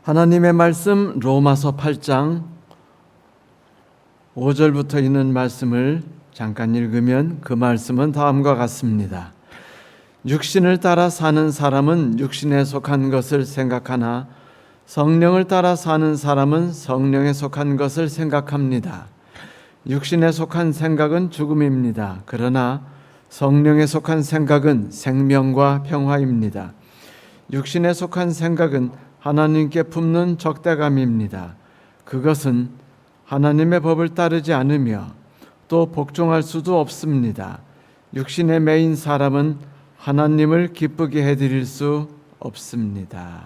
하나님의 말씀 로마서 8장 5절부터 있는 말씀을 잠깐 읽으면 그 말씀은 다음과 같습니다. 육신을 따라 사는 사람은 육신에 속한 것을 생각하나 성령을 따라 사는 사람은 성령에 속한 것을 생각합니다. 육신에 속한 생각은 죽음입니다. 그러나 성령에 속한 생각은 생명과 평화입니다. 육신에 속한 생각은 하나님께 품는 적대감입니다. 그것은 하나님의 법을 따르지 않으며 또 복종할 수도 없습니다. 육신에 매인 사람은 하나님을 기쁘게 해드릴 수 없습니다.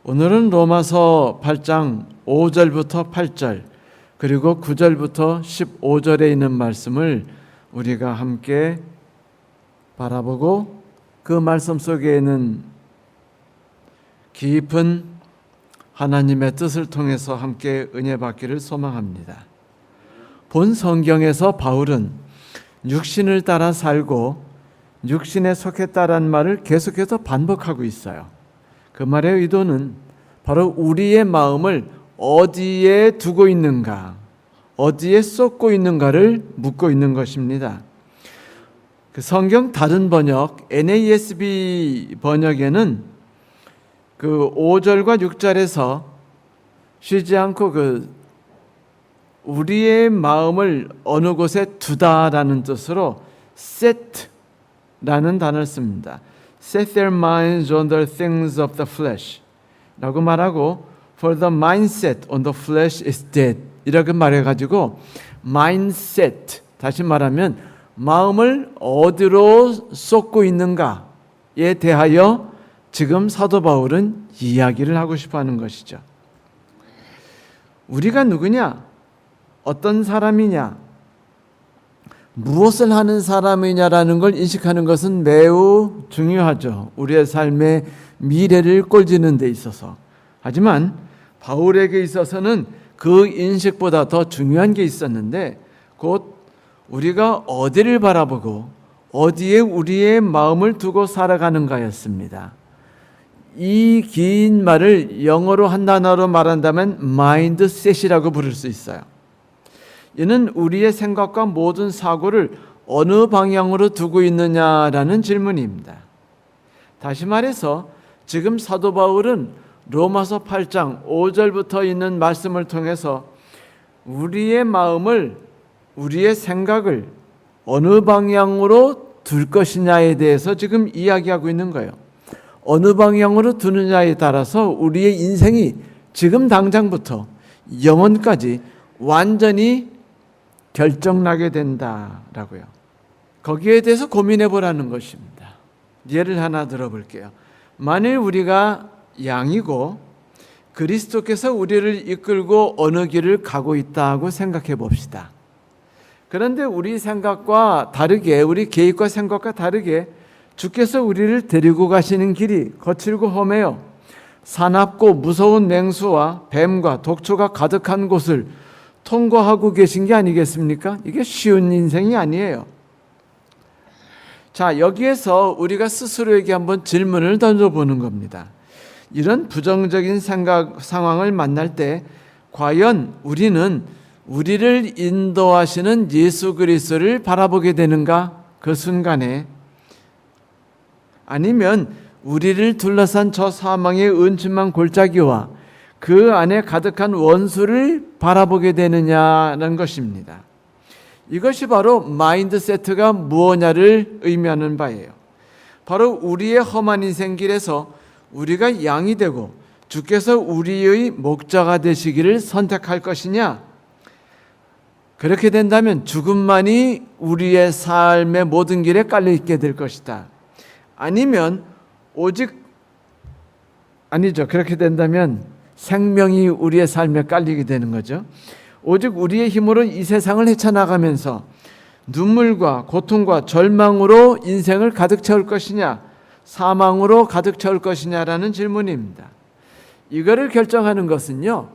오늘은 로마서 8장 5절부터 8절 그리고 9절부터 15절에 있는 말씀을 우리가 함께 바라보고 그 말씀 속에는 깊은 하나님의 뜻을 통해서 함께 은혜 받기를 소망합니다. 본 성경에서 바울은 육신을 따라 살고 육신에 속했다라는 말을 계속해서 반복하고 있어요. 그 말의 의도는 바로 우리의 마음을 어디에 두고 있는가, 어디에 쏟고 있는가를 묻고 있는 것입니다. 그 성경 다른 번역 NASB 번역에는 그 5절과 6절에서 쉬지 않고 우리의 마음을 어느 곳에 두다라는 뜻으로 set라는 단어를 씁니다. Set their minds on the things of the flesh 라고 말하고 For the mindset on the flesh is dead 이렇게 말해가지고 mindset, 다시 말하면 마음을 어디로 쏟고 있는가에 대하여 지금 사도 바울은 이야기를 하고 싶어 하는 것이죠. 우리가 누구냐? 어떤 사람이냐? 무엇을 하는 사람이냐라는 걸 인식하는 것은 매우 중요하죠. 우리의 삶의 미래를 꼴지는 데 있어서. 하지만 바울에게 있어서는 그 인식보다 더 중요한 게 있었는데 곧 우리가 어디를 바라보고 어디에 우리의 마음을 두고 살아가는가였습니다. 이 긴 말을 영어로 한 단어로 말한다면 mindset이라고 부를 수 있어요. 이는 우리의 생각과 모든 사고를 어느 방향으로 두고 있느냐라는 질문입니다. 다시 말해서 지금 사도 바울은 로마서 8장 5절부터 있는 말씀을 통해서 우리의 마음을, 우리의 생각을 어느 방향으로 둘 것이냐에 대해서 지금 이야기하고 있는 거예요. 어느 방향으로 두느냐에 따라서 우리의 인생이 지금 당장부터 영원까지 완전히 결정나게 된다라고요. 거기에 대해서 고민해 보라는 것입니다. 예를 하나 들어볼게요. 만일 우리가 양이고 그리스도께서 우리를 이끌고 어느 길을 가고 있다고 생각해 봅시다. 그런데 우리 생각과 다르게, 우리 계획과 생각과 다르게 주께서 우리를 데리고 가시는 길이 거칠고 험해요. 사납고 무서운 맹수와 뱀과 독초가 가득한 곳을 통과하고 계신 게 아니겠습니까? 이게 쉬운 인생이 아니에요. 자, 여기에서 우리가 스스로에게 한번 질문을 던져보는 겁니다. 이런 부정적인 상황을 만날 때 과연 우리는 우리를 인도하시는 예수 그리스도를 바라보게 되는가? 그 순간에 아니면 우리를 둘러싼 저 사망의 은침한 골짜기와 그 안에 가득한 원수를 바라보게 되느냐는 것입니다. 이것이 바로 마인드세트가 무엇냐를 의미하는 바예요. 바로 우리의 험한 인생 길에서 우리가 양이 되고 주께서 우리의 목자가 되시기를 선택할 것이냐? 그렇게 된다면 죽음만이 우리의 삶의 모든 길에 깔려 있게 될 것이다. 아니면 그렇게 된다면 생명이 우리의 삶에 깔리게 되는 거죠. 오직 우리의 힘으로 이 세상을 헤쳐나가면서 눈물과 고통과 절망으로 인생을 가득 채울 것이냐, 사망으로 가득 채울 것이냐라는 질문입니다. 이거를 결정하는 것은요,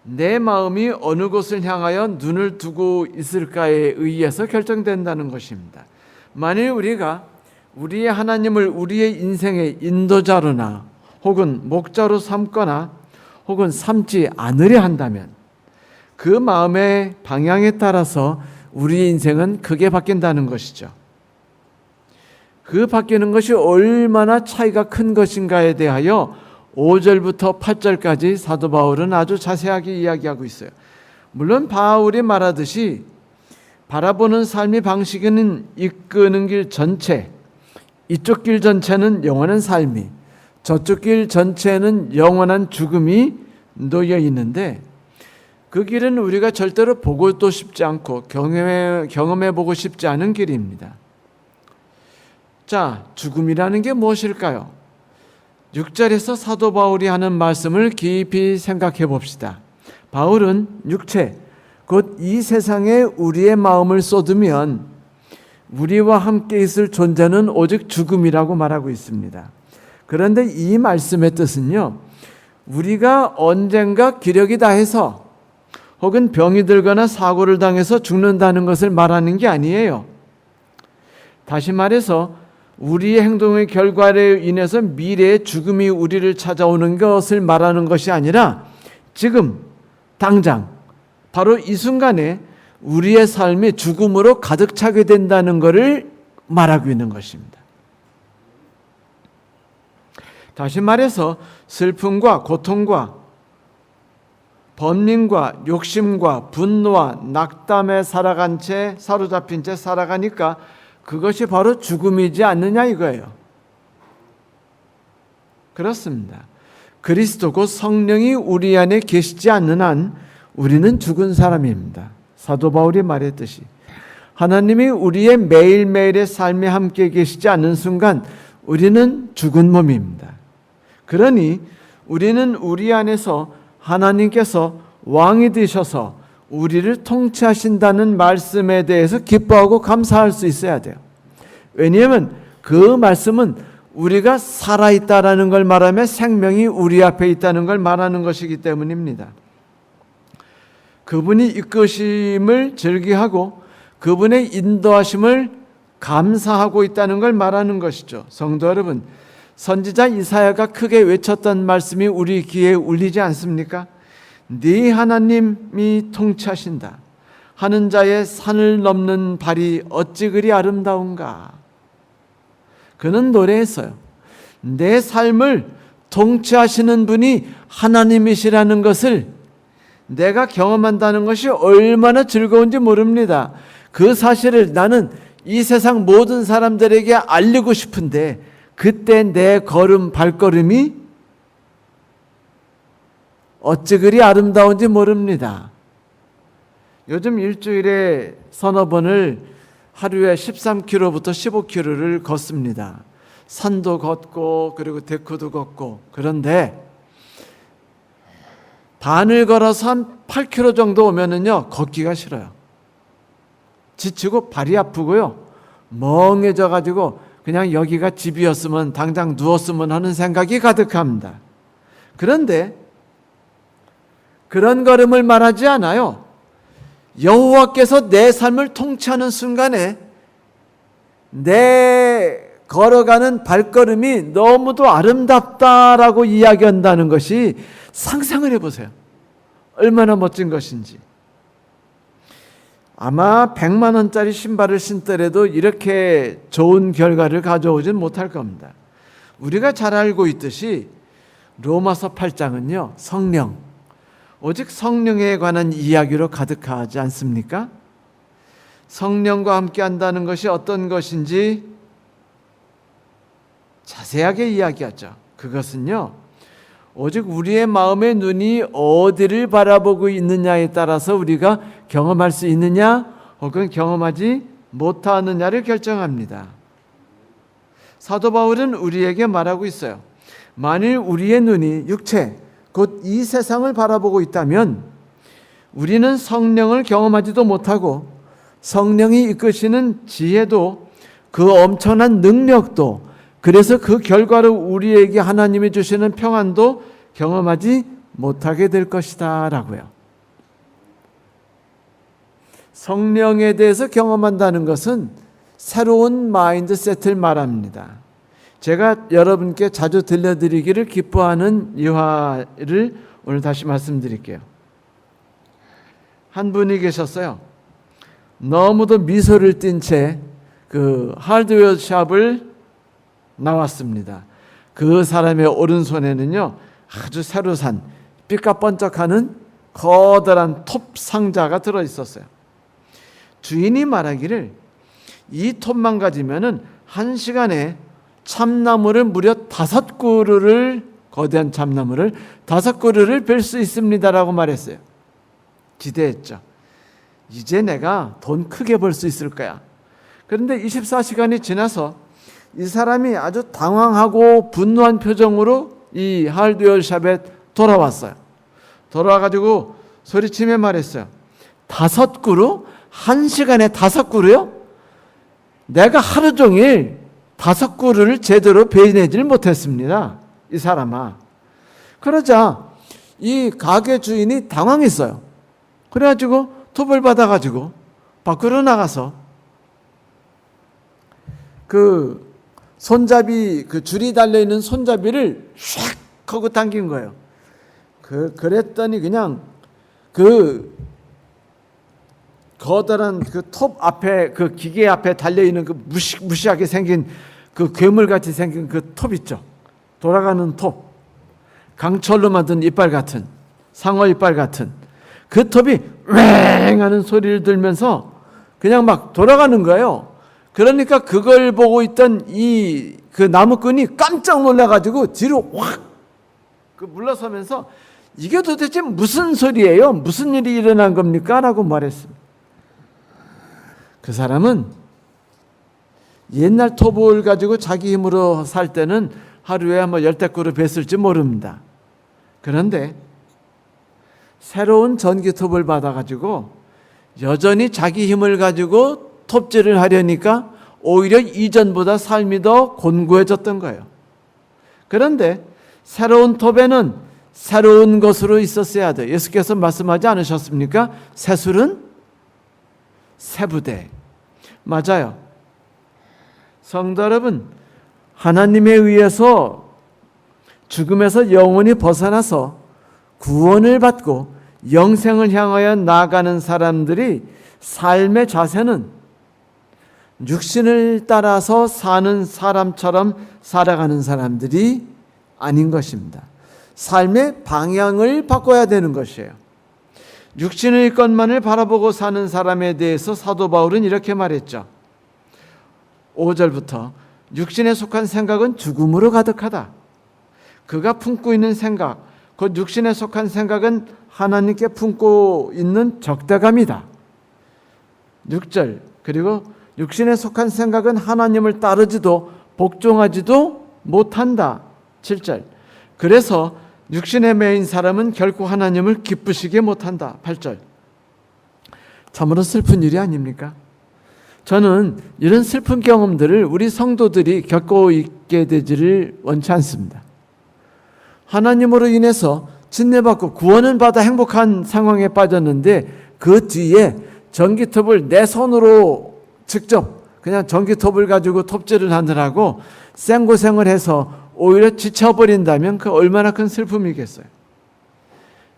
내 마음이 어느 곳을 향하여 눈을 두고 있을까에 의해서 결정된다는 것입니다. 만일 우리가 우리의 하나님을 우리의 인생의 인도자로나 혹은 목자로 삼거나 혹은 삼지 않으려 한다면 그 마음의 방향에 따라서 우리 인생은 크게 바뀐다는 것이죠. 그 바뀌는 것이 얼마나 차이가 큰 것인가에 대하여 5절부터 8절까지 사도 바울은 아주 자세하게 이야기하고 있어요. 물론 바울이 말하듯이 바라보는 삶의 방식은 이끄는 길 전체, 이쪽 길 전체는 영원한 삶이, 저쪽 길 전체는 영원한 죽음이 놓여 있는데 그 길은 우리가 절대로 보고도 싶지 않고 경험해 보고 싶지 않은 길입니다. 자, 죽음이라는 게 무엇일까요? 6절에서 사도 바울이 하는 말씀을 깊이 생각해 봅시다. 바울은 육체, 곧 이 세상에 우리의 마음을 쏟으면 우리와 함께 있을 존재는 오직 죽음이라고 말하고 있습니다. 그런데 이 말씀의 뜻은요, 우리가 언젠가 기력이 다해서 혹은 병이 들거나 사고를 당해서 죽는다는 것을 말하는 게 아니에요. 다시 말해서 우리의 행동의 결과로 인해서 미래의 죽음이 우리를 찾아오는 것을 말하는 것이 아니라 지금 당장 바로 이 순간에 우리의 삶이 죽음으로 가득 차게 된다는 것을 말하고 있는 것입니다. 다시 말해서 슬픔과 고통과 번민과 욕심과 분노와 낙담에 사로잡힌 채 살아가니까 그것이 바로 죽음이지 않느냐 이거예요. 그렇습니다. 그리스도 곧 성령이 우리 안에 계시지 않는 한 우리는 죽은 사람입니다. 사도 바울이 말했듯이 하나님이 우리의 매일매일의 삶에 함께 계시지 않는 순간 우리는 죽은 몸입니다. 그러니 우리는 우리 안에서 하나님께서 왕이 되셔서 우리를 통치하신다는 말씀에 대해서 기뻐하고 감사할 수 있어야 돼요. 왜냐하면 그 말씀은 우리가 살아있다라는 걸 말하며 생명이 우리 앞에 있다는 걸 말하는 것이기 때문입니다. 그분이 이끄심을 즐기하고 그분의 인도하심을 감사하고 있다는 걸 말하는 것이죠. 성도 여러분, 선지자 이사야가 크게 외쳤던 말씀이 우리 귀에 울리지 않습니까? 네 하나님이 통치하신다. 하는 자의 산을 넘는 발이 어찌 그리 아름다운가. 그는 노래했어요. 내 삶을 통치하시는 분이 하나님이시라는 것을 내가 경험한다는 것이 얼마나 즐거운지 모릅니다. 그 사실을 나는 이 세상 모든 사람들에게 알리고 싶은데 그때 내 발걸음이 어찌 그리 아름다운지 모릅니다. 요즘 일주일에 서너 번을 하루에 13km부터 15km를 걷습니다. 산도 걷고 그리고 데크도 걷고. 그런데 반을 걸어서 한 8km 정도 오면은요 걷기가 싫어요. 지치고 발이 아프고요 멍해져 가지고 그냥 여기가 집이었으면 당장 누웠으면 하는 생각이 가득합니다. 그런데 그런 걸음을 말하지 않아요. 여호와께서 내 삶을 통치하는 순간에 내 걸어가는 발걸음이 너무도 아름답다라고 이야기한다는 것이 상상을 해보세요. 얼마나 멋진 것인지. 아마 100만 원짜리 신발을 신더라도 이렇게 좋은 결과를 가져오진 못할 겁니다. 우리가 잘 알고 있듯이 로마서 8장은요 성령, 오직 성령에 관한 이야기로 가득하지 않습니까? 성령과 함께 한다는 것이 어떤 것인지 자세하게 이야기하죠. 그것은요 오직 우리의 마음의 눈이 어디를 바라보고 있느냐에 따라서 우리가 경험할 수 있느냐 혹은 경험하지 못하느냐를 결정합니다. 사도 바울은 우리에게 말하고 있어요. 만일 우리의 눈이 육체, 곧 이 세상을 바라보고 있다면 우리는 성령을 경험하지도 못하고 성령이 이끄시는 지혜도 그 엄청난 능력도 그래서 그 결과로 우리에게 하나님이 주시는 평안도 경험하지 못하게 될 것이다 라고요. 성령에 대해서 경험한다는 것은 새로운 마인드셋을 말합니다. 제가 여러분께 자주 들려드리기를 기뻐하는 이화를 오늘 다시 말씀드릴게요. 한 분이 계셨어요. 너무도 미소를 띤 채 그 하드웨어 샵을 나왔습니다. 그 사람의 오른손에는요, 아주 새로 산 삐까번쩍하는 커다란 톱 상자가 들어있었어요. 주인이 말하기를 이 톱만 가지면은 1시간에 참나무를 무려 5그루를, 거대한 참나무를 5그루를 벨 수 있습니다라고 말했어요. 기대했죠. 이제 내가 돈 크게 벌 수 있을 거야. 그런데 24시간이 지나서 이 사람이 아주 당황하고 분노한 표정으로 이 하드웨어 샵에 돌아왔어요. 돌아와가지고 소리치며 말했어요. 5그루? 1시간에 5그루요? 내가 하루 종일 5그루를 제대로 베내질 못했습니다. 이 사람아. 그러자 이 가게 주인이 당황했어요. 그래가지고 톱을 받아가지고 밖으로 나가서 그 손잡이, 그 줄이 달려있는 손잡이를 샥 하고 당긴 거예요. 그랬더니 그냥 그 거대한 그 톱 앞에, 그 기계 앞에 달려있는 그 무시하게 생긴 그 괴물같이 생긴 그 톱 있죠. 돌아가는 톱. 강철로 만든 이빨 같은, 상어 이빨 같은 그 톱이 왱 하는 소리를 들면서 그냥 막 돌아가는 거예요. 그러니까 그걸 보고 있던 그 나무꾼이 깜짝 놀라가지고 뒤로 확 물러서면서 이게 도대체 무슨 소리예요? 무슨 일이 일어난 겁니까? 라고 말했습니다. 그 사람은 옛날 톱을 가지고 자기 힘으로 살 때는 하루에 뭐 10대꾸를 뱄을지 모릅니다. 그런데 새로운 전기톱을 받아가지고 여전히 자기 힘을 가지고 톱질을 하려니까 오히려 이전보다 삶이 더 곤고해졌던 거예요. 그런데 새로운 톱에는 새로운 것으로 있었어야 돼. 예수께서 말씀하지 않으셨습니까? 새술은 새부대. 맞아요. 성도 여러분, 하나님에 의해서 죽음에서 영원히 벗어나서 구원을 받고 영생을 향하여 나아가는 사람들이 삶의 자세는 육신을 따라서 사는 사람처럼 살아가는 사람들이 아닌 것입니다. 삶의 방향을 바꿔야 되는 것이에요. 육신의 것만을 바라보고 사는 사람에 대해서 사도 바울은 이렇게 말했죠. 5절부터 육신에 속한 생각은 죽음으로 가득하다. 그가 품고 있는 생각, 곧 육신에 속한 생각은 하나님께 품고 있는 적대감이다. 6절, 그리고 육신에 속한 생각은 하나님을 따르지도 복종하지도 못한다. 7절, 그래서 육신에 매인 사람은 결코 하나님을 기쁘시게 못한다. 8절, 참으로 슬픈 일이 아닙니까? 저는 이런 슬픈 경험들을 우리 성도들이 겪고 있게 되지를 원치 않습니다. 하나님으로 인해서 진례받고 구원은 받아 행복한 상황에 빠졌는데 그 뒤에 전기톱을 내 손으로 직접 그냥 전기톱을 가지고 톱질을 하느라고 생고생을 해서 오히려 지쳐버린다면 그 얼마나 큰 슬픔이겠어요.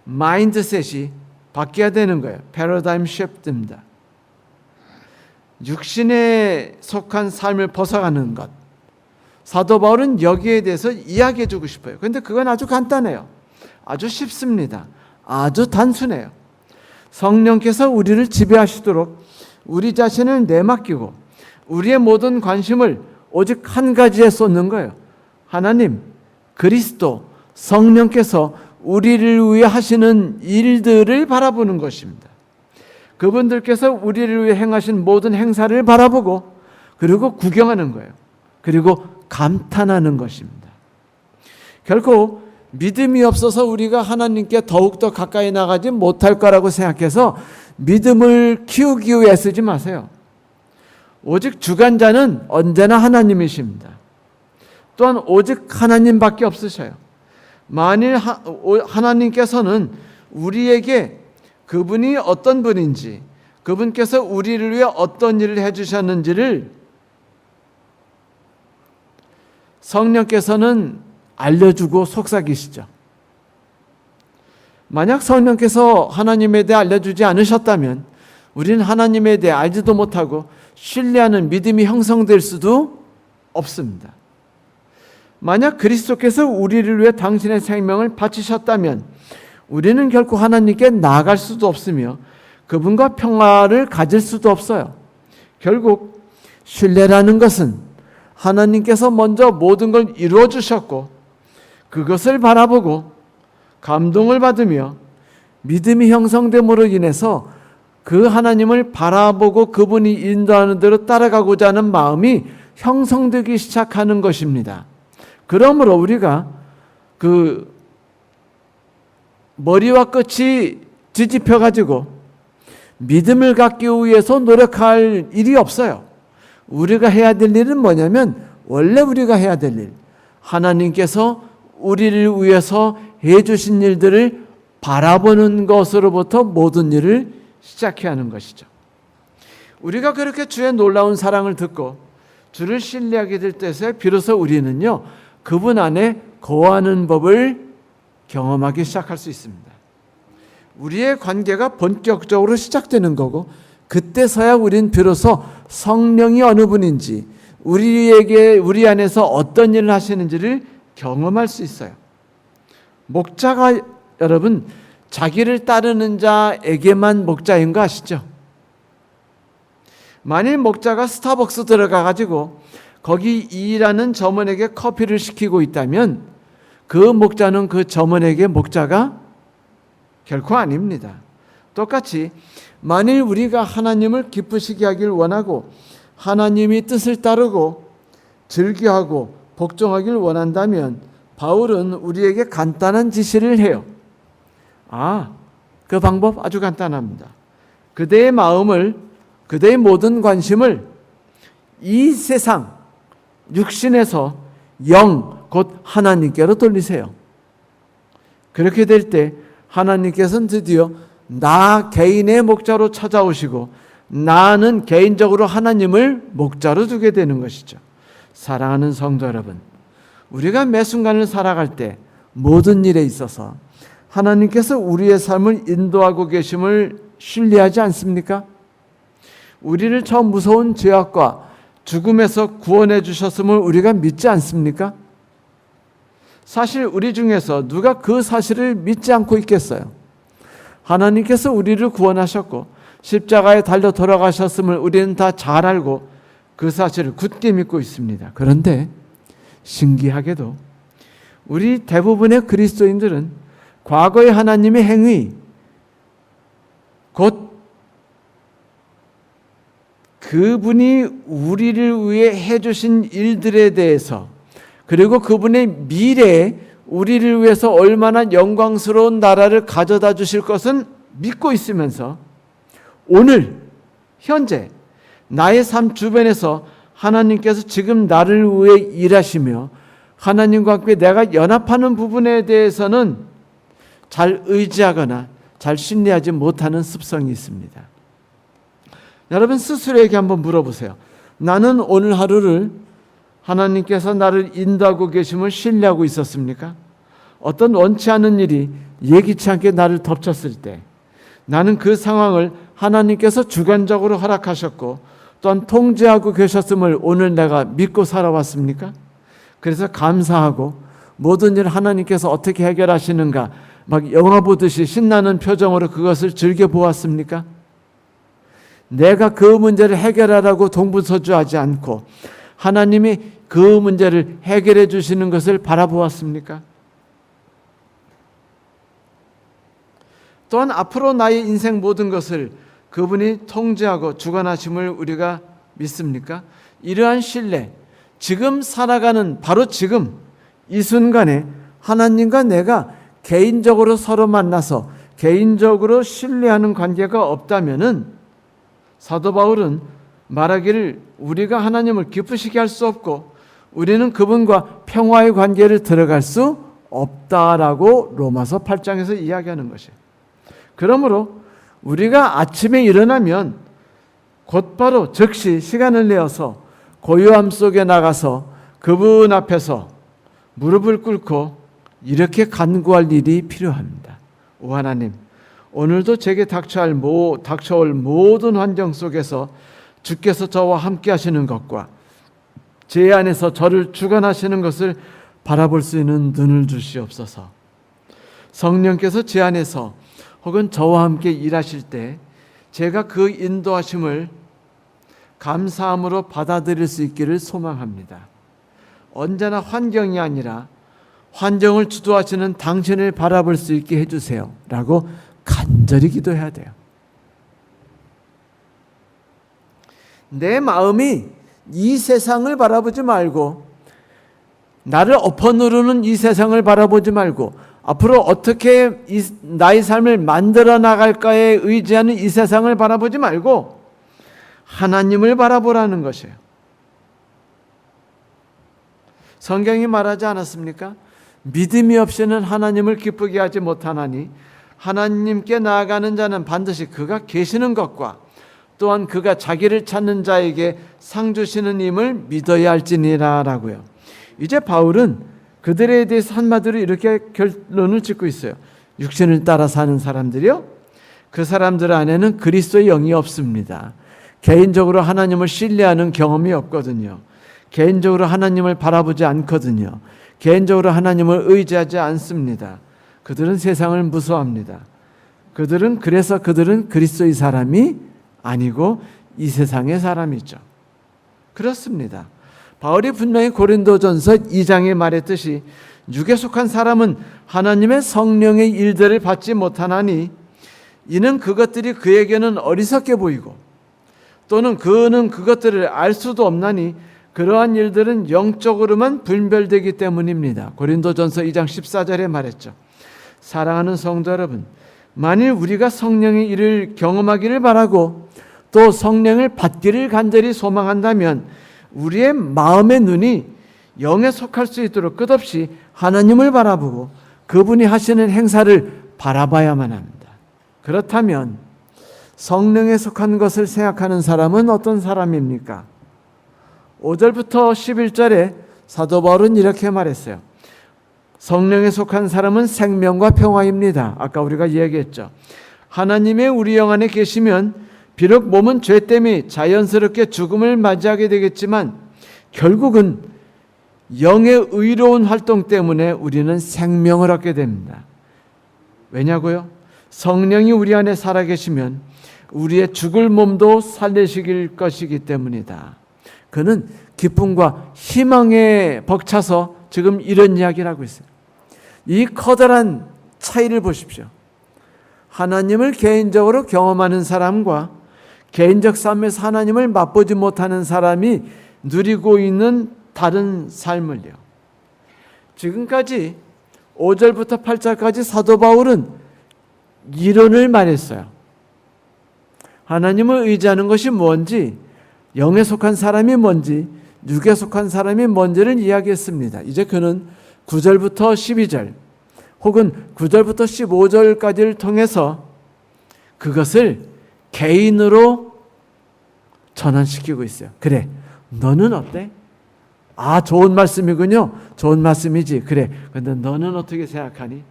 마인드셋이 바뀌어야 되는 거예요. 패러다임 시프트입니다. 육신에 속한 삶을 벗어가는 것. 사도 바울은 여기에 대해서 이야기해 주고 싶어요. 그런데 그건 아주 간단해요. 아주 쉽습니다. 아주 단순해요. 성령께서 우리를 지배하시도록 우리 자신을 내맡기고 우리의 모든 관심을 오직 한 가지에 쏟는 거예요. 하나님, 그리스도, 성령께서 우리를 위해 하시는 일들을 바라보는 것입니다. 그분들께서 우리를 위해 행하신 모든 행사를 바라보고 그리고 구경하는 거예요. 그리고 감탄하는 것입니다. 결코 믿음이 없어서 우리가 하나님께 더욱더 가까이 나가지 못할 거라고 생각해서 믿음을 키우기 위해 쓰지 마세요. 오직 주관자는 언제나 하나님이십니다. 또한 오직 하나님밖에 없으셔요. 만일 하나님께서는 우리에게 그분이 어떤 분인지, 그분께서 우리를 위해 어떤 일을 해주셨는지를 성령께서는 알려주고 속삭이시죠. 만약 성령께서 하나님에 대해 알려주지 않으셨다면 우리는 하나님에 대해 알지도 못하고 신뢰하는 믿음이 형성될 수도 없습니다. 만약 그리스도께서 우리를 위해 당신의 생명을 바치셨다면 우리는 결코 하나님께 나아갈 수도 없으며 그분과 평화를 가질 수도 없어요. 결국 신뢰라는 것은 하나님께서 먼저 모든 걸 이루어 주셨고 그것을 바라보고 감동을 받으며 믿음이 형성됨으로 인해서 그 하나님을 바라보고 그분이 인도하는 대로 따라가고자 하는 마음이 형성되기 시작하는 것입니다. 그러므로 우리가 그 머리와 끝이 뒤집혀 가지고 믿음을 갖기 위해서 노력할 일이 없어요. 우리가 해야 될 일은 뭐냐면 원래 우리가 해야 될 일, 하나님께서 우리를 위해서 해주신 일들을 바라보는 것으로부터 모든 일을 시작해야 하는 것이죠. 우리가 그렇게 주의 놀라운 사랑을 듣고 주를 신뢰하게 될 때에 비로소 우리는요 그분 안에 거하는 법을 경험하기 시작할 수 있습니다. 우리의 관계가 본격적으로 시작되는 거고 그때서야 우리는 비로소 성령이 어느 분인지 우리 안에서 어떤 일을 하시는지를 경험할 수 있어요. 목자가 여러분 자기를 따르는 자에게만 목자인 거 아시죠? 만일 목자가 스타벅스 들어가 가지고 거기 일하는 점원에게 커피를 시키고 있다면 그 목자는 그 점원에게 목자가 결코 아닙니다. 똑같이 만일 우리가 하나님을 기쁘시게 하길 원하고 하나님이 뜻을 따르고 즐겨하고 복종하길 원한다면 바울은 우리에게 간단한 지시를 해요. 그 방법 아주 간단합니다. 그대의 마음을, 그대의 모든 관심을 이 세상, 육신에서 영, 곧 하나님께로 돌리세요. 그렇게 될 때 하나님께서는 드디어 나 개인의 목자로 찾아오시고 나는 개인적으로 하나님을 목자로 두게 되는 것이죠. 사랑하는 성도 여러분, 우리가 매 순간을 살아갈 때 모든 일에 있어서 하나님께서 우리의 삶을 인도하고 계심을 신뢰하지 않습니까? 우리를 저 무서운 죄악과 죽음에서 구원해 주셨음을 우리가 믿지 않습니까? 사실 우리 중에서 누가 그 사실을 믿지 않고 있겠어요? 하나님께서 우리를 구원하셨고 십자가에 달려 돌아가셨음을 우리는 다 잘 알고 그 사실을 굳게 믿고 있습니다. 그런데 신기하게도 우리 대부분의 그리스도인들은 과거의 하나님의 행위, 곧 그분이 우리를 위해 해주신 일들에 대해서 그리고 그분의 미래에 우리를 위해서 얼마나 영광스러운 나라를 가져다 주실 것은 믿고 있으면서 오늘 현재 나의 삶 주변에서 하나님께서 지금 나를 위해 일하시며 하나님과 함께 내가 연합하는 부분에 대해서는 잘 의지하거나 잘 신뢰하지 못하는 습성이 있습니다. 여러분 스스로에게 한번 물어보세요. 나는 오늘 하루를 하나님께서 나를 인도하고 계심을 신뢰하고 있었습니까? 어떤 원치 않은 일이 예기치 않게 나를 덮쳤을 때 나는 그 상황을 하나님께서 주관적으로 허락하셨고 또한 통제하고 계셨음을 오늘 내가 믿고 살아왔습니까? 그래서 감사하고 모든 일 하나님께서 어떻게 해결하시는가 막 영화 보듯이 신나는 표정으로 그것을 즐겨보았습니까? 내가 그 문제를 해결하라고 동분서주하지 않고 하나님이 그 문제를 해결해 주시는 것을 바라보았습니까? 또한 앞으로 나의 인생 모든 것을 그분이 통제하고 주관하심을 우리가 믿습니까? 이러한 신뢰, 지금 살아가는 바로 지금 이 순간에 하나님과 내가 개인적으로 서로 만나서 개인적으로 신뢰하는 관계가 없다면은 사도 바울은 말하기를 우리가 하나님을 기쁘시게 할 수 없고 우리는 그분과 평화의 관계를 들어갈 수 없다라고 로마서 8장에서 이야기하는 것이에요. 그러므로 우리가 아침에 일어나면 곧바로 즉시 시간을 내어서 고요함 속에 나가서 그분 앞에서 무릎을 꿇고 이렇게 간구할 일이 필요합니다. 오 하나님, 오늘도 제게 닥쳐올 모든 환경 속에서 주께서 저와 함께 하시는 것과 제 안에서 저를 주관하시는 것을 바라볼 수 있는 눈을 주시옵소서. 성령께서 제 안에서 혹은 저와 함께 일하실 때 제가 그 인도하심을 감사함으로 받아들일 수 있기를 소망합니다. 언제나 환경이 아니라 환경을 주도하시는 당신을 바라볼 수 있게 해주세요 라고 간절히 기도해야 돼요. 내 마음이 이 세상을 바라보지 말고, 나를 엎어누르는 이 세상을 바라보지 말고, 앞으로 어떻게 나의 삶을 만들어 나갈까에 의지하는 이 세상을 바라보지 말고 하나님을 바라보라는 것이에요. 성경이 말하지 않았습니까? 믿음이 없이는 하나님을 기쁘게 하지 못하나니 하나님께 나아가는 자는 반드시 그가 계시는 것과 또한 그가 자기를 찾는 자에게 상 주시는 임을 믿어야 할지니라 라고요. 이제 바울은 그들에 대해서 한마디로 이렇게 결론을 짓고 있어요. 육신을 따라 사는 사람들이요, 그 사람들 안에는 그리스도의 영이 없습니다. 개인적으로 하나님을 신뢰하는 경험이 없거든요. 개인적으로 하나님을 바라보지 않거든요. 개인적으로 하나님을 의지하지 않습니다. 그들은 세상을 무서워합니다. 그들은 그리스도의 사람이 아니고 이 세상의 사람이죠. 그렇습니다. 바울이 분명히 고린도전서 2장에 말했듯이 육에 속한 사람은 하나님의 성령의 일들을 받지 못하나니 이는 그것들이 그에게는 어리석게 보이고 또는 그는 그것들을 알 수도 없나니 그러한 일들은 영적으로만 분별되기 때문입니다. 고린도전서 2장 14절에 말했죠. 사랑하는 성도 여러분, 만일 우리가 성령의 일을 경험하기를 바라고 또 성령을 받기를 간절히 소망한다면 우리의 마음의 눈이 영에 속할 수 있도록 끝없이 하나님을 바라보고 그분이 하시는 행사를 바라봐야만 합니다. 그렇다면 성령에 속한 것을 생각하는 사람은 어떤 사람입니까? 5절부터 11절에 사도 바울은 이렇게 말했어요. 성령에 속한 사람은 생명과 평화입니다. 아까 우리가 이야기했죠. 하나님의 우리 영 안에 계시면 비록 몸은 죄 때문에 자연스럽게 죽음을 맞이하게 되겠지만 결국은 영의 의로운 활동 때문에 우리는 생명을 얻게 됩니다. 왜냐고요? 성령이 우리 안에 살아계시면 우리의 죽을 몸도 살리실 것이기 때문이다. 그는 기쁨과 희망에 벅차서 지금 이런 이야기를 하고 있어요. 이 커다란 차이를 보십시오. 하나님을 개인적으로 경험하는 사람과 개인적 삶에서 하나님을 맛보지 못하는 사람이 누리고 있는 다른 삶을요. 지금까지 5절부터 8절까지 사도 바울은 이론을 말했어요. 하나님을 의지하는 것이 뭔지, 영에 속한 사람이 뭔지, 육에 속한 사람이 뭔지를 이야기했습니다. 이제 그는 9절부터 12절 혹은 9절부터 15절까지를 통해서 그것을 개인으로 전환시키고 있어요. 그래, 너는 어때? 아, 좋은 말씀이군요. 좋은 말씀이지. 그래, 근데 너는 어떻게 생각하니?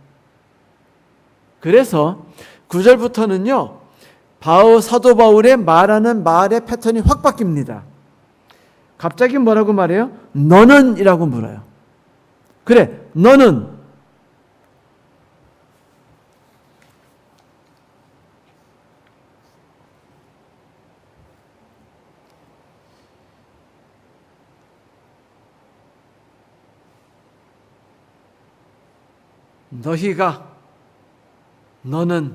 그래서 9절부터는요, 사도 바울의 말하는 말의 패턴이 확 바뀝니다. 갑자기 뭐라고 말해요? 너는 이라고 물어요. 그래, 너는. 너는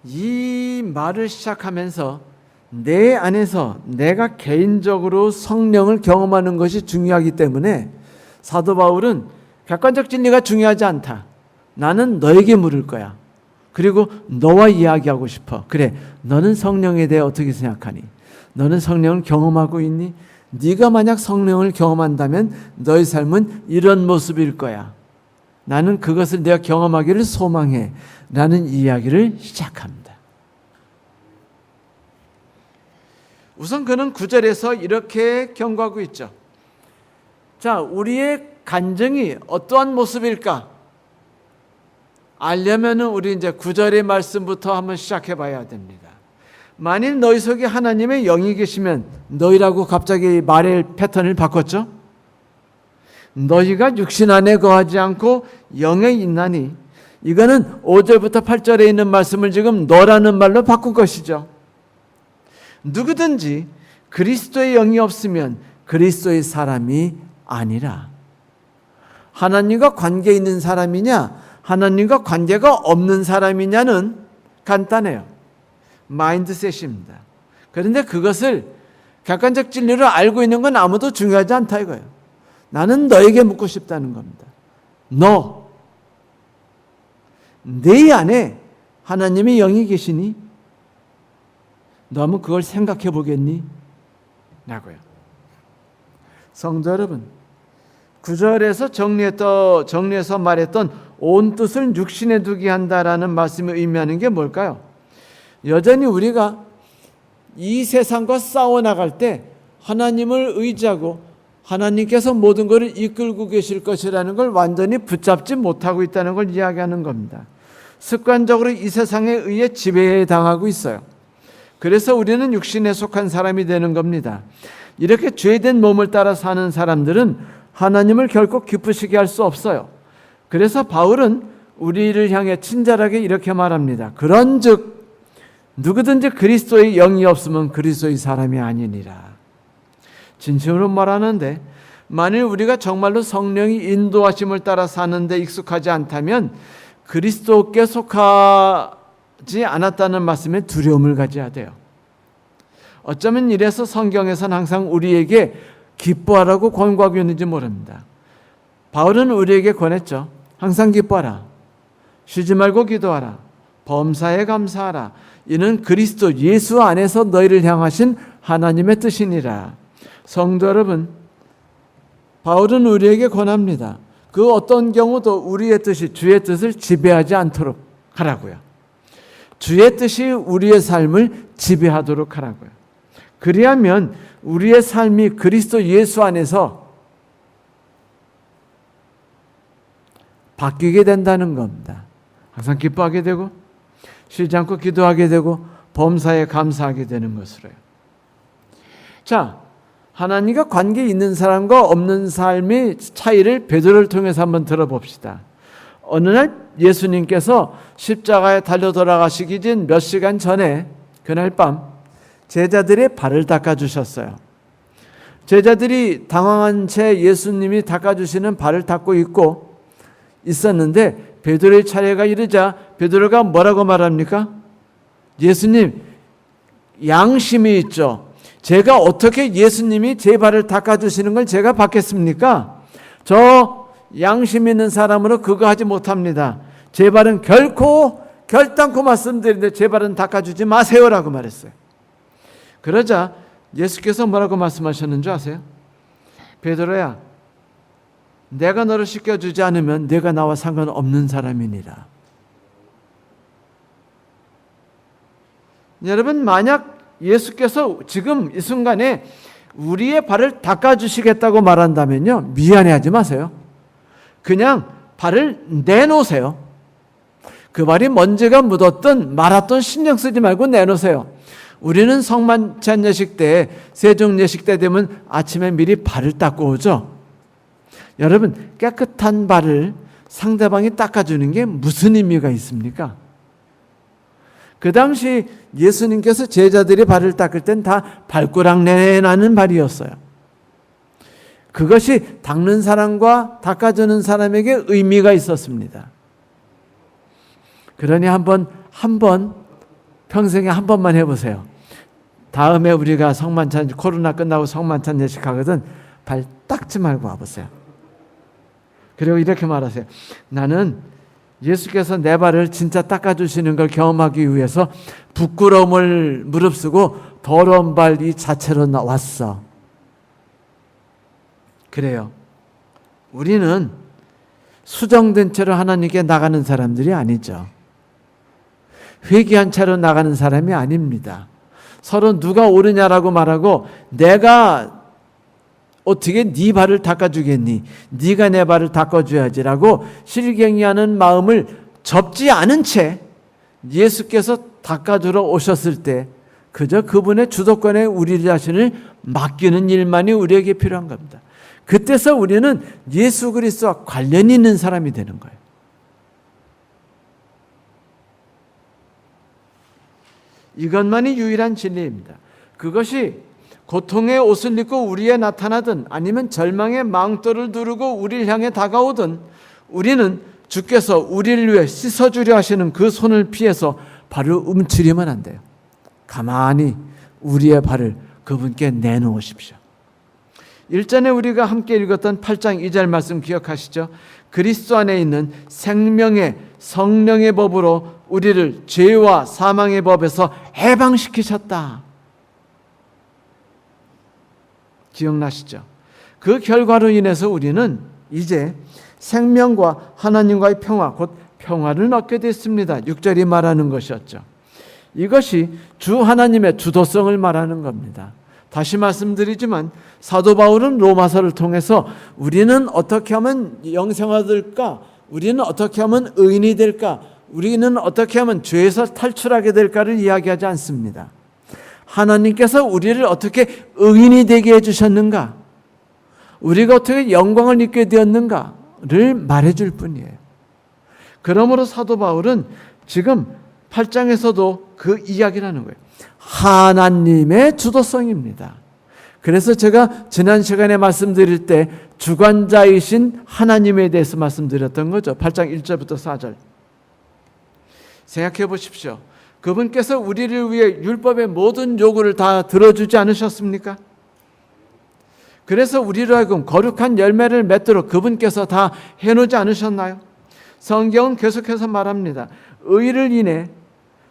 이 말을 시작하면서 내 안에서 내가 개인적으로 성령을 경험하는 것이 중요하기 때문에 사도 바울은 객관적 진리가 중요하지 않다. 나는 너에게 물을 거야. 그리고 너와 이야기하고 싶어. 그래, 너는 성령에 대해 어떻게 생각하니? 너는 성령을 경험하고 있니? 네가 만약 성령을 경험한다면 너의 삶은 이런 모습일 거야. 나는 그것을 내가 경험하기를 소망해. 라는 이야기를 시작합니다. 우선 그는 9절에서 이렇게 경고하고 있죠. 자, 우리의 간증이 어떠한 모습일까? 알려면 우리 이제 9절의 말씀부터 한번 시작해 봐야 됩니다. 만일 너희 속에 하나님의 영이 계시면, 너희라고 갑자기 말의 패턴을 바꿨죠? 너희가 육신 안에 거하지 않고 영에 있나니, 이거는 5절부터 8절에 있는 말씀을 지금 너라는 말로 바꾼 것이죠. 누구든지 그리스도의 영이 없으면 그리스도의 사람이 아니라. 하나님과 관계 있는 사람이냐, 하나님과 관계가 없는 사람이냐는 간단해요. 마인드셋입니다. 그런데 그것을 객관적 진리로 알고 있는 건 아무도 중요하지 않다 이거예요. 나는 너에게 묻고 싶다는 겁니다. 내 안에 하나님의 영이 계시니? 너 한번 그걸 생각해 보겠니? 라고요. 성도 여러분, 9절에서 정리해서 말했던 온 뜻을 육신에 두게 한다라는 말씀이 의미하는 게 뭘까요? 여전히 우리가 이 세상과 싸워나갈 때 하나님을 의지하고 하나님께서 모든 것을 이끌고 계실 것이라는 걸 완전히 붙잡지 못하고 있다는 걸 이야기하는 겁니다. 습관적으로 이 세상에 의해 지배당하고 있어요. 그래서 우리는 육신에 속한 사람이 되는 겁니다. 이렇게 죄된 몸을 따라 사는 사람들은 하나님을 결코 기쁘시게 할 수 없어요. 그래서 바울은 우리를 향해 친절하게 이렇게 말합니다. 그런즉 누구든지 그리스도의 영이 없으면 그리스도의 사람이 아니니라. 진심으로 말하는데, 만일 우리가 정말로 성령이 인도하심을 따라 사는데 익숙하지 않다면 그리스도께 속하지 않았다는 말씀에 두려움을 가져야 돼요. 어쩌면 이래서 성경에서는 항상 우리에게 기뻐하라고 권고하고 있는지 모릅니다. 바울은 우리에게 권했죠. 항상 기뻐하라. 쉬지 말고 기도하라. 범사에 감사하라. 이는 그리스도 예수 안에서 너희를 향하신 하나님의 뜻이니라. 성도 여러분, 바울은 우리에게 권합니다. 그 어떤 경우도 우리의 뜻이 주의 뜻을 지배하지 않도록 하라고요. 주의 뜻이 우리의 삶을 지배하도록 하라고요. 그리하면 우리의 삶이 그리스도 예수 안에서 바뀌게 된다는 겁니다. 항상 기뻐하게 되고 쉬지 않고 기도하게 되고 범사에 감사하게 되는 것으로요. 자, 하나님과 관계 있는 사람과 없는 삶의 차이를 베드로를 통해서 한번 들어봅시다. 어느 날 예수님께서 십자가에 달려 돌아가시기 전 몇 시간 전에 그날 밤 제자들의 발을 닦아주셨어요. 제자들이 당황한 채 예수님이 닦아주시는 발을 닦고 있었는데 베드로의 차례가 이르자 베드로가 뭐라고 말합니까? 예수님, 양심이 있죠. 제가 어떻게 예수님이 제 발을 닦아주시는 걸 제가 받겠습니까? 저 양심 있는 사람으로 그거 하지 못합니다. 제 발은 결단코 말씀드리는데 제 발은 닦아주지 마세요라고 말했어요. 그러자 예수께서 뭐라고 말씀하셨는 줄 아세요? 베드로야, 내가 너를 씻겨주지 않으면 내가 나와 상관없는 사람이니라. 여러분, 만약 예수께서 지금 이 순간에 우리의 발을 닦아주시겠다고 말한다면요, 미안해하지 마세요. 그냥 발을 내놓으세요. 그 발이 먼지가 묻었든 말았든 신경 쓰지 말고 내놓으세요. 우리는 성만찬 예식 때, 세종 예식 때 되면 아침에 미리 발을 닦고 오죠. 여러분, 깨끗한 발을 상대방이 닦아주는 게 무슨 의미가 있습니까? 그 당시 예수님께서 제자들이 발을 닦을 땐 다 발가락 내나는 발이었어요. 그것이 닦는 사람과 닦아주는 사람에게 의미가 있었습니다. 그러니 한번 평생에 한 번만 해보세요. 다음에 우리가 성만찬, 코로나 끝나고 성만찬 예식 하거든 발 닦지 말고 와보세요. 그리고 이렇게 말하세요. 나는 예수께서 내 발을 진짜 닦아주시는 걸 경험하기 위해서 부끄러움을 무릅쓰고 더러운 발 이 자체로 나왔어. 그래요. 우리는 수정된 채로 하나님께 나가는 사람들이 아니죠. 회개한 채로 나가는 사람이 아닙니다. 서로 누가 옳으냐라고 말하고 내가 어떻게 네 발을 닦아주겠니? 네가 내 발을 닦아줘야지라고 실갱이하는 마음을 접지 않은 채 예수께서 닦아주러 오셨을 때 그저 그분의 주도권에 우리 자신을 맡기는 일만이 우리에게 필요한 겁니다. 그때서 우리는 예수 그리스도와 관련이 있는 사람이 되는 거예요. 이것만이 유일한 진리입니다. 그것이 고통의 옷을 입고 우리에 나타나든 아니면 절망의 망토를 두르고 우리를 향해 다가오든 우리는 주께서 우리를 위해 씻어주려 하시는 그 손을 피해서 발을 움츠리면 안 돼요. 가만히 우리의 발을 그분께 내놓으십시오. 일전에 우리가 함께 읽었던 8장 2절 말씀 기억하시죠? 그리스도 안에 있는 생명의 성령의 법으로 우리를 죄와 사망의 법에서 해방시키셨다. 기억나시죠? 그 결과로 인해서 우리는 이제 생명과 하나님과의 평화, 곧 평화를 얻게 됐습니다. 6절이 말하는 것이었죠. 이것이 주 하나님의 주도성을 말하는 겁니다. 다시 말씀드리지만 사도 바울은 로마서를 통해서 우리는 어떻게 하면 영생화될까? 우리는 어떻게 하면 의인이 될까? 우리는 어떻게 하면 죄에서 탈출하게 될까를 이야기하지 않습니다. 하나님께서 우리를 어떻게 의인이 되게 해주셨는가? 우리가 어떻게 영광을 입게 되었는가를 말해줄 뿐이에요. 그러므로 사도 바울은 지금 8장에서도 그 이야기를 하는 거예요. 하나님의 주도성입니다. 그래서 제가 지난 시간에 말씀드릴 때 주관자이신 하나님에 대해서 말씀드렸던 거죠. 8장 1절부터 4절. 생각해 보십시오. 그분께서 우리를 위해 율법의 모든 요구를 다 들어주지 않으셨습니까? 그래서 우리로 하여금 거룩한 열매를 맺도록 그분께서 다 해놓지 않으셨나요? 성경은 계속해서 말합니다. 의를 인해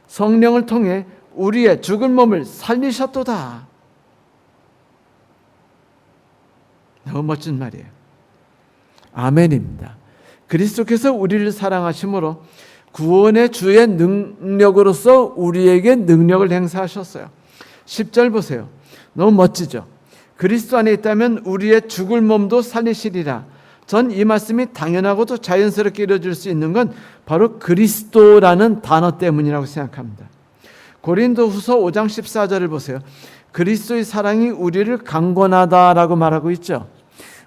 성령을 통해 우리의 죽은 몸을 살리셨도다. 너무 멋진 말이에요. 아멘입니다. 그리스도께서 우리를 사랑하심으로 구원의 주의 능력으로서 우리에게 능력을 행사하셨어요. 10절 보세요. 너무 멋지죠? 그리스도 안에 있다면 우리의 죽을 몸도 살리시리라. 전 이 말씀이 당연하고도 자연스럽게 이루어질 수 있는 건 바로 그리스도라는 단어 때문이라고 생각합니다. 고린도후서 5장 14절을 보세요. 그리스도의 사랑이 우리를 강권하다라고 말하고 있죠.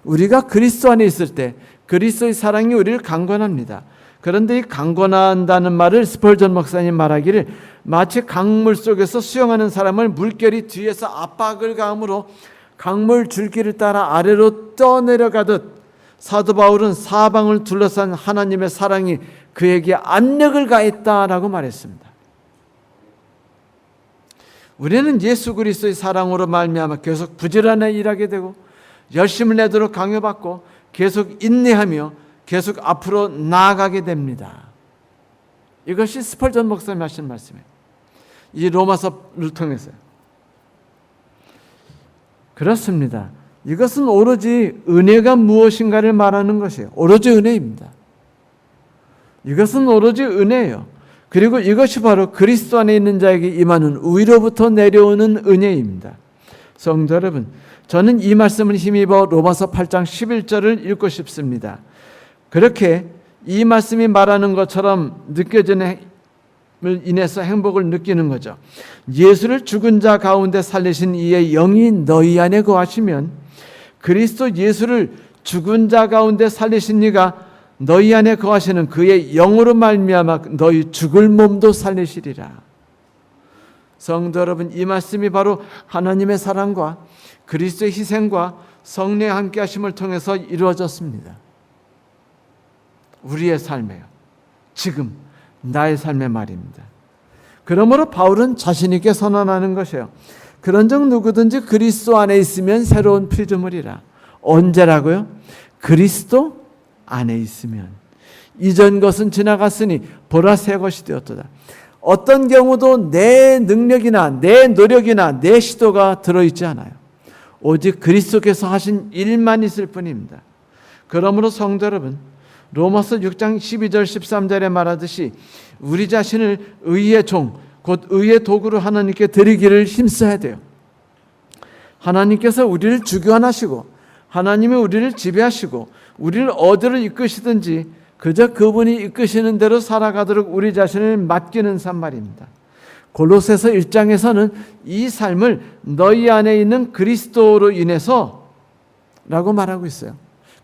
우리가 그리스도 안에 있을 때 그리스도의 사랑이 우리를 강권합니다. 그런데 이 강권한다는 말을 스펄전 목사님 말하기를 마치 강물 속에서 수영하는 사람을 물결이 뒤에서 압박을 가함으로 강물 줄기를 따라 아래로 떠내려가듯 사도 바울은 사방을 둘러싼 하나님의 사랑이 그에게 압력을 가했다라고 말했습니다. 우리는 예수 그리스도의 사랑으로 말미암아 계속 부지런히 일하게 되고 열심을 내도록 강요받고 계속 인내하며 계속 앞으로 나아가게 됩니다. 이것이 스펄전 목사님 하신 말씀이에요. 이 로마서를 통해서요. 그렇습니다. 이것은 오로지 은혜가 무엇인가를 말하는 것이에요. 오로지 은혜입니다. 이것은 오로지 은혜예요. 그리고 이것이 바로 그리스도 안에 있는 자에게 임하는 위로부터 내려오는 은혜입니다. 성도 여러분, 저는 이 말씀을 힘입어 로마서 8장 11절을 읽고 싶습니다. 그렇게 이 말씀이 말하는 것처럼 느껴지는 인해서 행복을 느끼는 거죠. 예수를 죽은 자 가운데 살리신 이의 영이 너희 안에 거하시면 그리스도 예수를 죽은 자 가운데 살리신 이가 너희 안에 거하시는 그의 영으로 말미암아 너희 죽을 몸도 살리시리라. 성도 여러분, 이 말씀이 바로 하나님의 사랑과 그리스도의 희생과 성령의 함께 하심을 통해서 이루어졌습니다. 우리의 삶에요. 지금 나의 삶의 말입니다. 그러므로 바울은 자신 있게 선언하는 것이에요. 그런즉 누구든지 그리스도 안에 있으면 새로운 피조물이라. 언제라고요? 그리스도 안에 있으면. 이전 것은 지나갔으니 보라 새 것이 되었도다. 어떤 경우도 내 능력이나 내 노력이나 내 시도가 들어있지 않아요. 오직 그리스도께서 하신 일만 있을 뿐입니다. 그러므로 성도 여러분, 로마서 6장 12절 13절에 말하듯이 우리 자신을 의의 종, 곧 의의 도구로 하나님께 드리기를 힘써야 돼요. 하나님께서 우리를 주관하시고 하나님이 우리를 지배하시고 우리를 어디로 이끄시든지 그저 그분이 이끄시는 대로 살아가도록 우리 자신을 맡기는 삶 말입니다. 골로새서 1장에서는 이 삶을 너희 안에 있는 그리스도로 인해서 라고 말하고 있어요.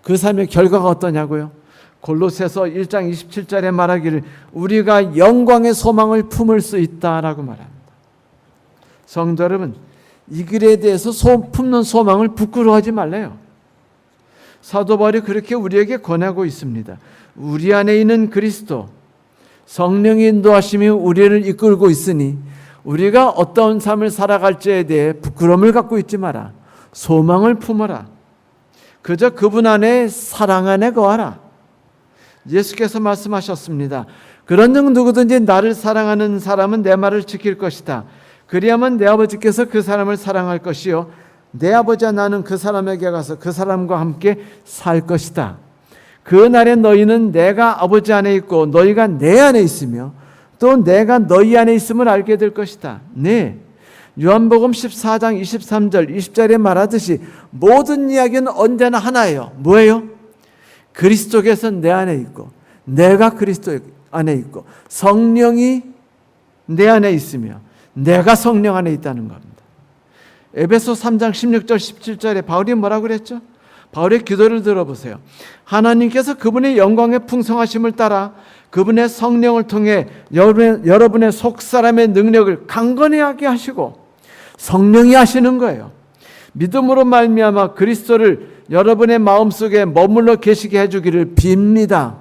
그 삶의 결과가 어떠냐고요? 골로새서 1장 27절에 말하기를 우리가 영광의 소망을 품을 수 있다라고 말합니다. 성도 여러분, 이 길에 대해서 품는 소망을 부끄러워하지 말래요. 사도 바울이 그렇게 우리에게 권하고 있습니다. 우리 안에 있는 그리스도, 성령의 인도하심이 우리를 이끌고 있으니 우리가 어떤 삶을 살아갈지에 대해 부끄러움을 갖고 있지 마라. 소망을 품어라. 그저 그분 안에 사랑 안에 거하라. 예수께서 말씀하셨습니다. 그런 중 누구든지 나를 사랑하는 사람은 내 말을 지킬 것이다. 그리하면 내 아버지께서 그 사람을 사랑할 것이요 내 아버지와 나는 그 사람에게 가서 그 사람과 함께 살 것이다. 그 날에 너희는 내가 아버지 안에 있고 너희가 내 안에 있으며 또 내가 너희 안에 있음을 알게 될 것이다. 네. 요한복음 14장 23절 20절에 말하듯이 모든 이야기는 언제나 하나예요. 뭐예요? 그리스도께서 내 안에 있고 내가 그리스도 안에 있고 성령이 내 안에 있으며 내가 성령 안에 있다는 겁니다. 에베소 3장 16절 17절에 바울이 뭐라고 그랬죠? 바울의 기도를 들어보세요. 하나님께서 그분의 영광의 풍성하심을 따라 그분의 성령을 통해 여러분의 속사람의 능력을 강건하게 하시고 성령이 하시는 거예요. 믿음으로 말미암아 그리스도를 여러분의 마음속에 머물러 계시게 해주기를 빕니다.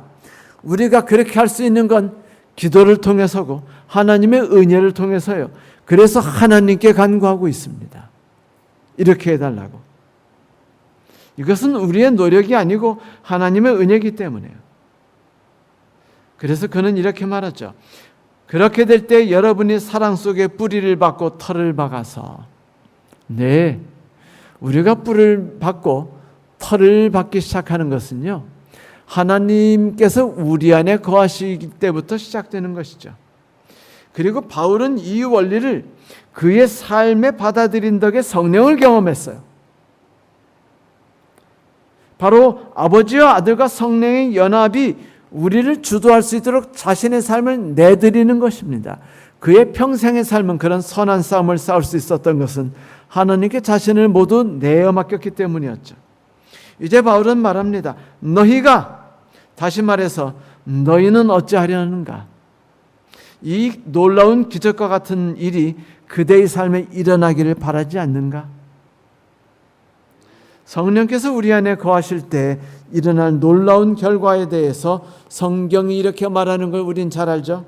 우리가 그렇게 할 수 있는 건 기도를 통해서고 하나님의 은혜를 통해서요. 그래서 하나님께 간구하고 있습니다. 이렇게 해달라고. 이것은 우리의 노력이 아니고 하나님의 은혜이기 때문에요. 그래서 그는 이렇게 말하죠. 그렇게 될 때 여러분이 사랑 속에 뿌리를 받고 털을 박아서 네, 우리가 뿌리를 받고 털을 박기 시작하는 것은요. 하나님께서 우리 안에 거하시기 때부터 시작되는 것이죠. 그리고 바울은 이 원리를 그의 삶에 받아들인 덕에 성령을 경험했어요. 바로 아버지와 아들과 성령의 연합이 우리를 주도할 수 있도록 자신의 삶을 내드리는 것입니다. 그의 평생의 삶은 그런 선한 싸움을 싸울 수 있었던 것은 하나님께 자신을 모두 내어 맡겼기 때문이었죠. 이제 바울은 말합니다. 너희가, 다시 말해서 너희는 어찌하려는가? 이 놀라운 기적과 같은 일이 그대의 삶에 일어나기를 바라지 않는가? 성령께서 우리 안에 거하실 때 일어날 놀라운 결과에 대해서 성경이 이렇게 말하는 걸 우린 잘 알죠.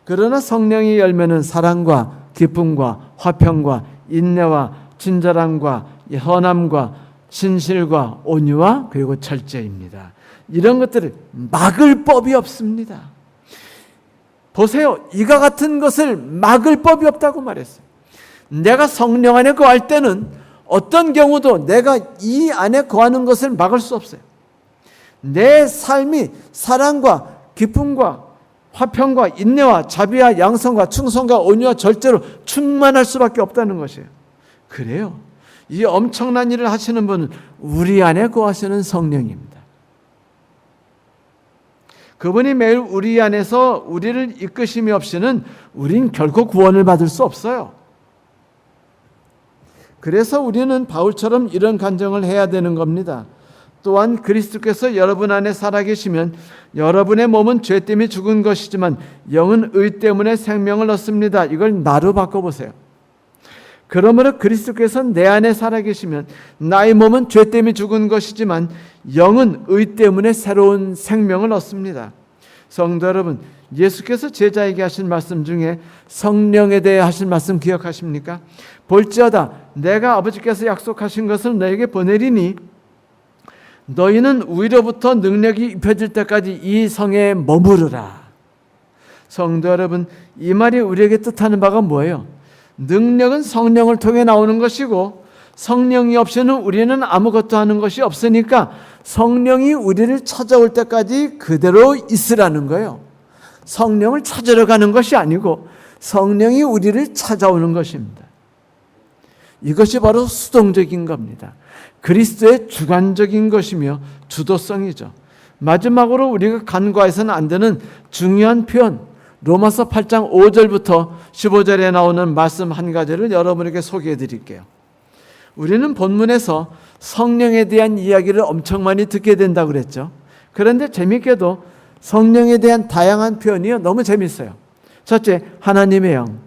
그러나 성령의 열매는 사랑과 기쁨과 화평과 인내와 친절함과 선함과 신실과 온유와 그리고 절제입니다. 이런 것들을 막을 법이 없습니다. 보세요. 이와 같은 것을 막을 법이 없다고 말했어요. 내가 성령 안에 거할 때는 어떤 경우도 내가 이 안에 거하는 것을 막을 수 없어요. 내 삶이 사랑과 기쁨과 화평과 인내와 자비와 양성과 충성과 온유와 절제로 충만할 수밖에 없다는 것이에요. 그래요. 이 엄청난 일을 하시는 분은 우리 안에 거하시는 성령입니다. 그분이 매일 우리 안에서 우리를 이끄심이 없이는 우린 결코 구원을 받을 수 없어요. 그래서 우리는 바울처럼 이런 간증을 해야 되는 겁니다. 또한 그리스도께서 여러분 안에 살아계시면 여러분의 몸은 죄 때문에 죽은 것이지만 영은 의 때문에 생명을 얻습니다. 이걸 나로 바꿔보세요. 그러므로 그리스도께서 내 안에 살아계시면 나의 몸은 죄 때문에 죽은 것이지만 영은 의 때문에 새로운 생명을 얻습니다. 성도 여러분, 예수께서 제자에게 하신 말씀 중에 성령에 대해 하신 말씀 기억하십니까? 볼지어다 내가 아버지께서 약속하신 것을 너에게 보내리니 너희는 위로부터 능력이 입혀질 때까지 이 성에 머무르라. 성도 여러분, 이 말이 우리에게 뜻하는 바가 뭐예요? 능력은 성령을 통해 나오는 것이고 성령이 없이는 우리는 아무것도 하는 것이 없으니까 성령이 우리를 찾아올 때까지 그대로 있으라는 거예요. 성령을 찾으러 가는 것이 아니고 성령이 우리를 찾아오는 것입니다. 이것이 바로 수동적인 겁니다. 그리스도의 주관적인 것이며 주도성이죠. 마지막으로 우리가 간과해서는 안 되는 중요한 표현, 로마서 8장 5절부터 15절에 나오는 말씀 한 가지를 여러분에게 소개해 드릴게요. 우리는 본문에서 성령에 대한 이야기를 엄청 많이 듣게 된다고 그랬죠. 그런데 재밌게도 성령에 대한 다양한 표현이 너무 재밌어요. 첫째, 하나님의 영,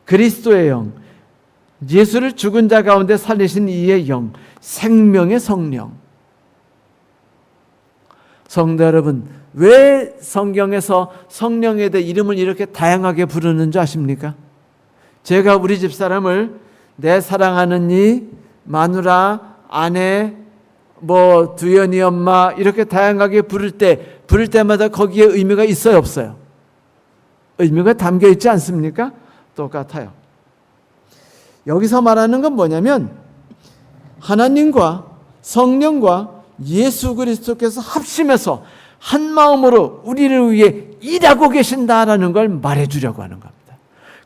그리스도의 영, 예수를 죽은 자 가운데 살리신 이의 영, 생명의 성령. 성도 여러분, 왜 성경에서 성령에 대해 이름을 이렇게 다양하게 부르는 줄 아십니까? 제가 우리 집 사람을 내 사랑하는 이, 마누라, 아내, 두연이 엄마 이렇게 다양하게 부를 때마다 거기에 의미가 있어요, 없어요? 의미가 담겨 있지 않습니까? 똑같아요. 여기서 말하는 건 뭐냐면 하나님과 성령과 예수 그리스도께서 합심해서 한 마음으로 우리를 위해 일하고 계신다라는 걸 말해주려고 하는 겁니다.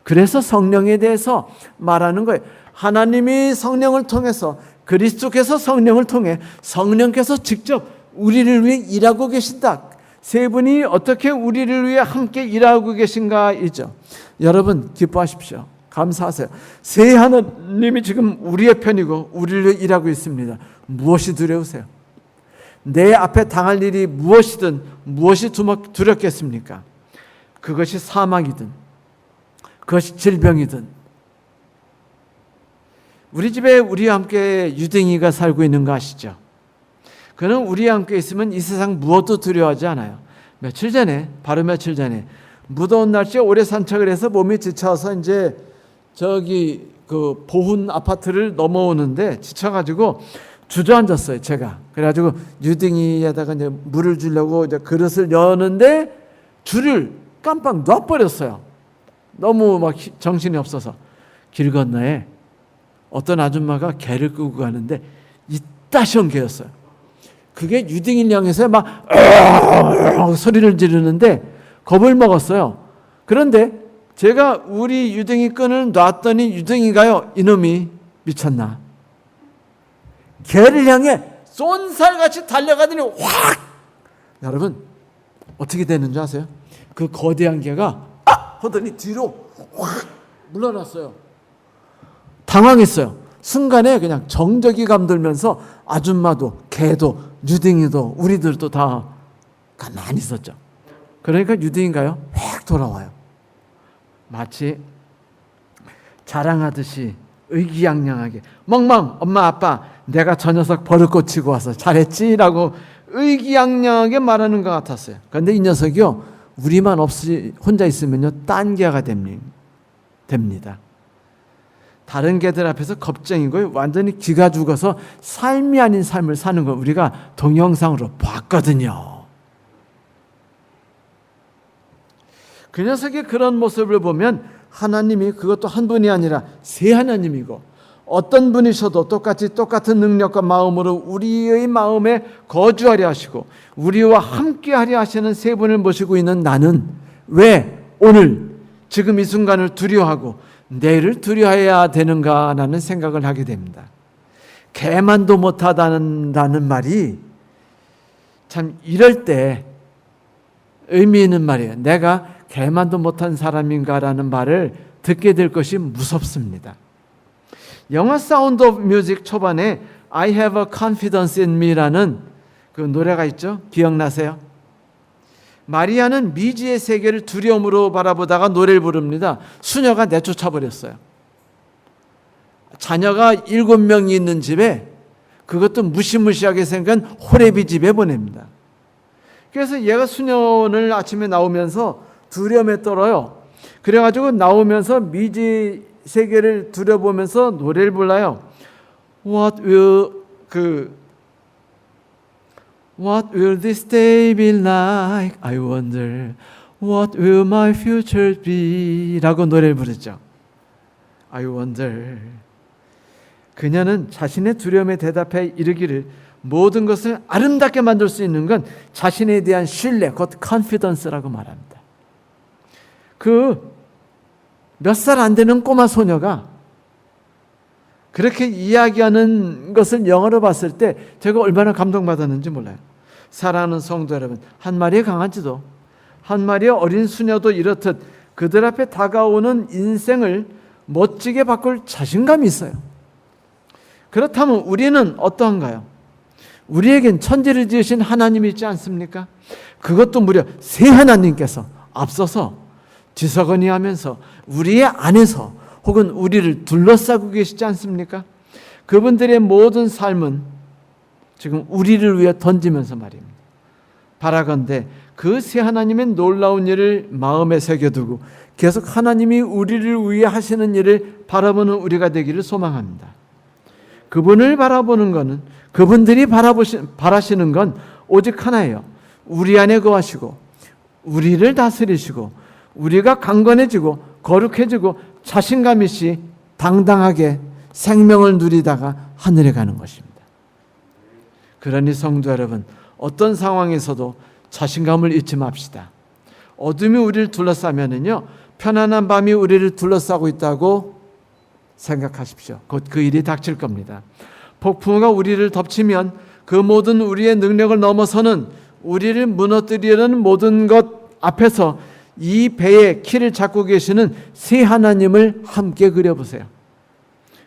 그래서 성령에 대해서 말하는 거예요. 하나님이 성령을 통해서, 그리스도께서 성령을 통해 성령께서 직접 우리를 위해 일하고 계신다. 세 분이 어떻게 우리를 위해 함께 일하고 계신가이죠. 여러분 기뻐하십시오. 감사하세요. 세 하나님이 지금 우리의 편이고 우리를 위해 일하고 있습니다. 무엇이 두려우세요? 내 앞에 당할 일이 무엇이든 무엇이 두렵겠습니까? 그것이 사망이든 그것이 질병이든. 우리 집에 우리와 함께 유댕이가 살고 있는 거 아시죠? 그는 우리와 함께 있으면 이 세상 무엇도 두려워하지 않아요. 바로 며칠 전에 무더운 날씨에 오래 산책을 해서 몸이 지쳐서 이제 그 보훈 아파트를 넘어오는데 지쳐가지고 주저앉았어요, 제가. 그래가지고 유등이에다가 이제 물을 주려고 이제 그릇을 여는데 줄을 깜빡 놔버렸어요. 너무 막 정신이 없어서. 길 건너에 어떤 아줌마가 개를 끄고 가는데 이따시온 개였어요. 그게 유등이를 향해서 막 소리를 지르는데 겁을 먹었어요. 그런데 제가 우리 유등이 끈을 놨더니 유등이가요, 이놈이 미쳤나? 개를 향해 쏜살같이 달려가더니 확! 여러분 어떻게 되는 줄 아세요? 그 거대한 개가 하더니 뒤로 확 물러났어요. 당황했어요. 순간에 그냥 정적이 감돌면서 아줌마도 개도 유등이도 우리들도 다 가만히 있었죠. 그러니까 유등인가요? 확 돌아와요. 마치 자랑하듯이 의기양양하게 멍멍 엄마 아빠 내가 저 녀석 버릇 고치고 와서 잘했지 라고 의기양양하게 말하는 것 같았어요. 그런데 이 녀석이요, 우리만 없이 혼자 있으면요 딴 개가 됩니다. 다른 개들 앞에서 겁쟁이고 완전히 기가 죽어서 삶이 아닌 삶을 사는 걸 우리가 동영상으로 봤거든요. 그 녀석의 그런 모습을 보면 하나님이 그것도 한 분이 아니라 세 하나님이고 어떤 분이셔도 똑같은 능력과 마음으로 우리의 마음에 거주하려 하시고 우리와 함께하려 하시는 세 분을 모시고 있는 나는 왜 오늘 지금 이 순간을 두려워하고 내일을 두려워해야 되는가라는 생각을 하게 됩니다. 개만도 못하다는 말이 참 이럴 때 의미 있는 말이에요. 내가 개만도 못한 사람인가라는 말을 듣게 될 것이 무섭습니다. 영화 사운드 오브 뮤직 초반에 I have a confidence in me라는 그 노래가 있죠. 기억나세요? 마리아는 미지의 세계를 두려움으로 바라보다가 노래를 부릅니다. 수녀가 내쫓아 버렸어요. 자녀가 7명이 있는 집에, 그것도 무시무시하게 생긴 호레비 집에 보냅니다. 그래서 얘가 수녀를 아침에 나오면서 두려움에 떨어요. 그래가지고 나오면서 미지 세계를 두려보면서 노래를 불러요. What will this day be like? I wonder. What will my future be? 라고 노래를 부르죠. I wonder. 그녀는 자신의 두려움에 대답해 이르기를 모든 것을 아름답게 만들 수 있는 건 자신에 대한 신뢰, 곧 confidence라고 말합니다. 그 몇 살 안 되는 꼬마 소녀가 그렇게 이야기하는 것을 영어로 봤을 때 제가 얼마나 감동받았는지 몰라요. 사랑하는 성도 여러분, 한 마리의 강아지도 한 마리의 어린 수녀도 이렇듯 그들 앞에 다가오는 인생을 멋지게 바꿀 자신감이 있어요. 그렇다면 우리는 어떠한가요? 우리에겐 천지를 지으신 하나님이 있지 않습니까? 그것도 무려 새 하나님께서 앞서서 뒤서거니하면서 우리의 안에서 혹은 우리를 둘러싸고 계시지 않습니까? 그분들의 모든 삶은 지금 우리를 위해 던지면서 말입니다. 바라건대 그 새 하나님의 놀라운 일을 마음에 새겨두고 계속 하나님이 우리를 위해 하시는 일을 바라보는 우리가 되기를 소망합니다. 그분을 바라보는 것은, 그분들이 바라시는 건 오직 하나예요. 우리 안에 거하시고 우리를 다스리시고 우리가 강건해지고 거룩해지고 자신감 있이 당당하게 생명을 누리다가 하늘에 가는 것입니다. 그러니 성도 여러분, 어떤 상황에서도 자신감을 잊지 맙시다. 어둠이 우리를 둘러싸면은요, 편안한 밤이 우리를 둘러싸고 있다고 생각하십시오. 곧 그 일이 닥칠 겁니다. 폭풍우가 우리를 덮치면 그 모든 우리의 능력을 넘어서는 우리를 무너뜨리려는 모든 것 앞에서 이 배의 키를 잡고 계시는 새 하나님을 함께 그려보세요.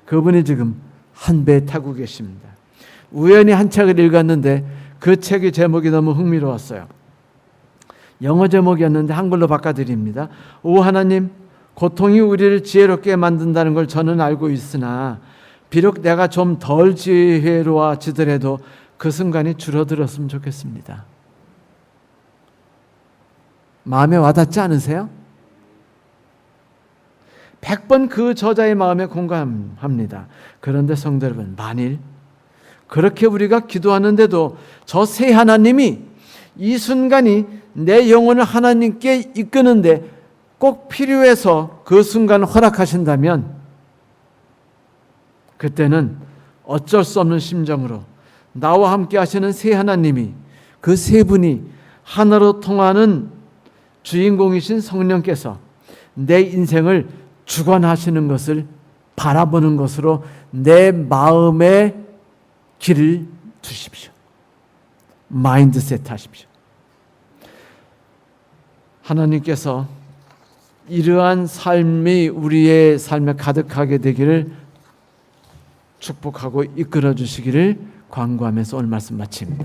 그분이 지금 한 배에 타고 계십니다. 우연히 한 책을 읽었는데 그 책의 제목이 너무 흥미로웠어요. 영어 제목이었는데 한글로 바꿔드립니다. 오 하나님, 고통이 우리를 지혜롭게 만든다는 걸 저는 알고 있으나 비록 내가 좀 덜 지혜로워지더라도 그 순간이 줄어들었으면 좋겠습니다. 마음에 와닿지 않으세요? 100번 그 저자의 마음에 공감합니다. 그런데 성도 여러분, 만일 그렇게 우리가 기도하는데도 저 새 하나님이 이 순간이 내 영혼을 하나님께 이끄는데 꼭 필요해서 그 순간을 허락하신다면 그때는 어쩔 수 없는 심정으로 나와 함께 하시는 새 하나님이, 그 세 분이 하나로 통하는 주인공이신 성령께서 내 인생을 주관하시는 것을 바라보는 것으로 내 마음의 길을 두십시오. 마인드셋 하십시오. 하나님께서 이러한 삶이 우리의 삶에 가득하게 되기를 축복하고 이끌어 주시기를 간구하면서 오늘 말씀 마칩니다.